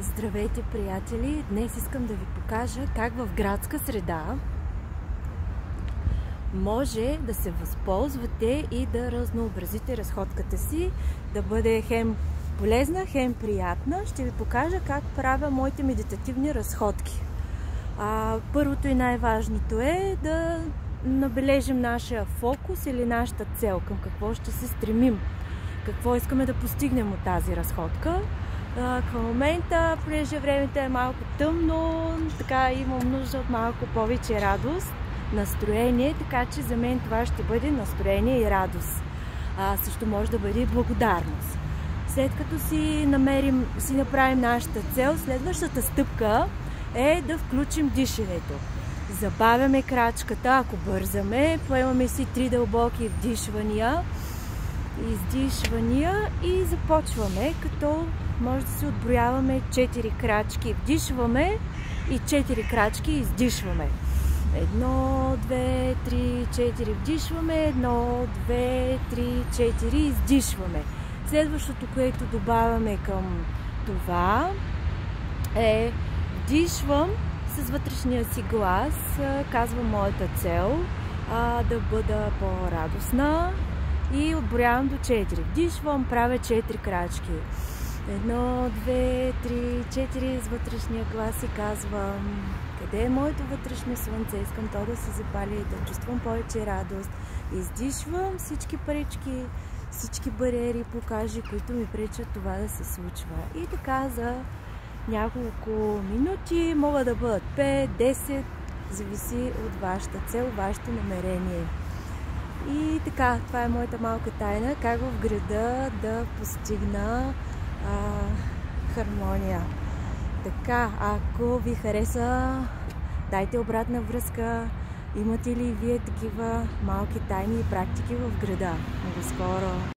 Здравейте, приятели! Днес искам да ви покажа как в градска среда може да се възползвате и да разнообразите разходката си, да бъде хем полезна, хем приятна. Ще ви покажа как правя моите медитативни разходки. Първото и най-важното е да набележим нашия фокус или нашата цел, към какво ще се стремим, какво искаме да постигнем от тази разходка. Към момента, понеже времето е малко тъмно, така имам нужда от малко повече радост, настроение, така че за мен това ще бъде настроение и радост. Също може да бъде и благодарност. След като си направим нашата цел, следващата стъпка е да включим дишането. Забавяме крачката, ако бързаме, поемаме си 3 дълбоки вдишвания, издишвания и започваме, като може да си отброяваме 4 крачки вдишваме и 4 крачки издишваме. 1, 2, 3, 4 вдишваме, 1, 2, 3, 4 издишваме. Следващото, което добавяме към това е вдишвам с вътрешния си глас, казвам моята цел, да бъда по-радостна и отброявам до 4. Вдишвам, правя 4 крачки. 1, 2, 3, 4 с вътрешния глас и казвам къде е моето вътрешно слънце, искам то да се запали и да чувствам повече радост. Издишвам всички пречки, всички бариери, покажи, които ми пречат това да се случва. И така за няколко минути, могат да бъдат 5, 10, зависи от вашата цел, вашето намерение. И така, това е моята малка тайна, как в града да постигна хармония. Така, ако ви хареса, дайте обратна връзка. Имате ли вие такива малки тайни и практики в града? Много скоро!